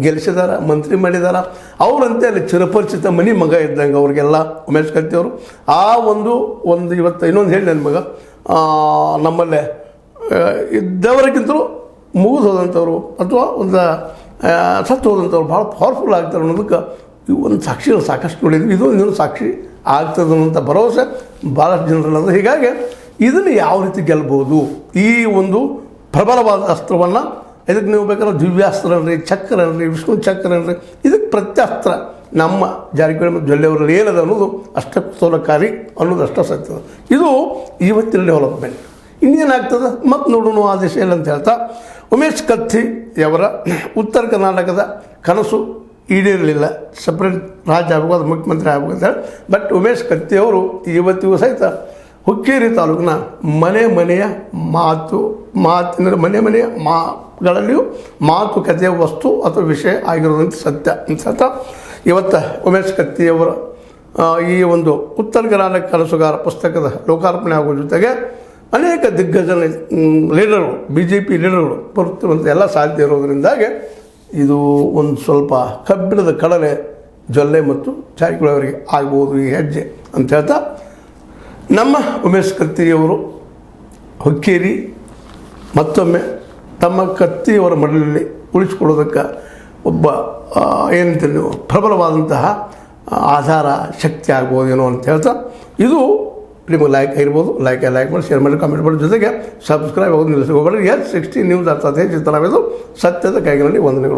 ಗೆಲ್ಲಿಸಿದಾರ, ಮಂತ್ರಿ ಮಾಡಿದಾರ. ಅವರಂತೆ ಅಲ್ಲಿ ಚಿರಪರಿಚಿತ ಮನೆ ಮಗ ಇದ್ದಂಗೆ ಅವ್ರಿಗೆಲ್ಲ ಉಮೇಶ್ ಕತ್ತಿ ಅವರು. ಆ ಒಂದು ಇವತ್ತು ಇನ್ನೊಂದು ಹೇಳಿ ನನ್ನ ಮಗ ನಮ್ಮಲ್ಲೇ ಇದ್ದವರಿಗಿಂತಲೂ ಮುಗಿದು ಹೋದಂಥವ್ರು ಅಥವಾ ಒಂದು ಸತ್ತು ಹೋದಂಥವ್ರು ಭಾಳ ಪವರ್ಫುಲ್ ಆಗ್ತಾರೆ ಅನ್ನೋದಕ್ಕೆ ಇವು ಒಂದು ಸಾಕ್ಷಿಗಳು ಸಾಕಷ್ಟು ನೋಡಿದ್ವಿ. ಇದು ಇನ್ನೊಂದು ಸಾಕ್ಷಿ ಆಗ್ತದೆ ಅನ್ನೋಂಥ ಭರವಸೆ ಭಾಳಷ್ಟು ಜನರಲ್ಲದ. ಹೀಗಾಗಿ ಇದನ್ನು ಯಾವ ರೀತಿ ಗೆಲ್ಬೋದು, ಈ ಒಂದು ಪ್ರಬಲವಾದ ಅಸ್ತ್ರವನ್ನು ಇದಕ್ಕೆ ನೀವು ಬೇಕಾದ್ರೆ ದಿವ್ಯಾಸ್ತ್ರ ಅನ್ರಿ, ಚಕ್ರ ಅನ್ರಿ, ವಿಷ್ಣು ಚಕ್ರ ಅನ್ರಿ, ಇದಕ್ಕೆ ಪ್ರತ್ಯಸ್ತ್ರ ನಮ್ಮ ಜಾರಕಿಹೊಳಿ ಮತ್ತು ಜೊಲ್ಲೆಯವರಲ್ಲಿ ಏನದ ಅನ್ನೋದು ಅಷ್ಟೇ ಕುತೂಹಲಕಾರಿ ಅನ್ನೋದು ಅಷ್ಟೇ ಸತ್ಯದ. ಇದು ಇವತ್ತಿನ ಡೆವಲಪ್ಮೆಂಟ್. ಇನ್ನೇನಾಗ್ತದೆ ಮತ್ತು ನೋಡೋಣ ಆ ದಿಶೆಯಲ್ಲಿ ಅಂತ ಹೇಳ್ತಾ, ಉಮೇಶ್ ಕತ್ತಿಯವರ ಉತ್ತರ ಕರ್ನಾಟಕದ ಕನಸು ಈಡೇರಲಿಲ್ಲ. ಸಪ್ರೇಟ್ ರಾಜ್ಯ ಆಗ್ಬೋದು, ಮುಖ್ಯಮಂತ್ರಿ ಆಗ್ಬೋದು ಅಂತ ಹೇಳಿ. ಬಟ್ ಉಮೇಶ್ ಕತ್ತಿಯವರು ಇವತ್ತಿಗೂ ಸಹಿತ ಹುಕ್ಕೇರಿ ತಾಲೂಕಿನ ಮನೆಯ ಮಾತುಗಳಲ್ಲಿಯೂ ಮಾತುಕತೆಯ ವಸ್ತು ಅಥವಾ ವಿಷಯ ಆಗಿರೋದಂತ ಸತ್ಯ ಅಂತ ಇವತ್ತು ಉಮೇಶ್ ಕತ್ತಿಯವರ ಈ ಒಂದು ಉತ್ತರ ಕರ್ನಾಟಕ ಕನಸುಗಾರ ಪುಸ್ತಕದ ಲೋಕಾರ್ಪಣೆ ಆಗುವ ಜೊತೆಗೆ ಅನೇಕ ದಿಗ್ಗಜ ಲೀಡರ್ಗಳು, BJP ಲೀಡರ್ಗಳು ಬರುತ್ತಿರುವಂಥ ಎಲ್ಲ ಸಾಧ್ಯತೆ ಇರೋದರಿಂದಾಗಿ ಇದು ಒಂದು ಸ್ವಲ್ಪ ಕಬ್ಬಿಣದ ಕಡಲೆ ಜೊಲ್ಲೆ ಮತ್ತು ಜಾರಕಿಹೊಳಿ ಅವರಿಗೆ ಆಗ್ಬೋದು ಈ ಹೆಜ್ಜೆ ಅಂತ ಹೇಳ್ತಾ, ನಮ್ಮ ಉಮೇಶ್ ಕತ್ತಿಯವರು ಹುಕ್ಕೇರಿ ಮತ್ತೊಮ್ಮೆ ತಮ್ಮ ಕತ್ತಿಯವರ ಮಡಲಲ್ಲಿ ಉಳಿಸ್ಕೊಳ್ಳೋದಕ್ಕೆ ಒಬ್ಬ ಏನಂತೀರಿ ನೀವು ಪ್ರಬಲವಾದಂತಹ ಆಧಾರ ಶಕ್ತಿ ಆಗ್ಬೋದೇನೋ ಅಂತ ಹೇಳ್ತಾ, ಇದು ನಿಮಗೆ ಲೈಕ್ ಆಗಿರ್ಬೋದು. ಲೈಕ್ ಮಾಡಿ, ಶೇರ್ ಮಾಡಿ, ಕಾಮೆಂಟ್ ಮಾಡಿ, ಜೊತೆಗೆ ಸಬ್ಸ್ಕ್ರೈಬ್ ಆಗೋದು ನಿಲ್ಲಿಸಿ ಹೋಗಬೇಡಿ. S60 ನ್ಯೂಸ್ ಅರ್ಥಾತ್ ಚಿತ್ರವಿದು ಸತ್ಯದ ಕೈಗಳಲ್ಲಿ ವಂದನೆಗಳು.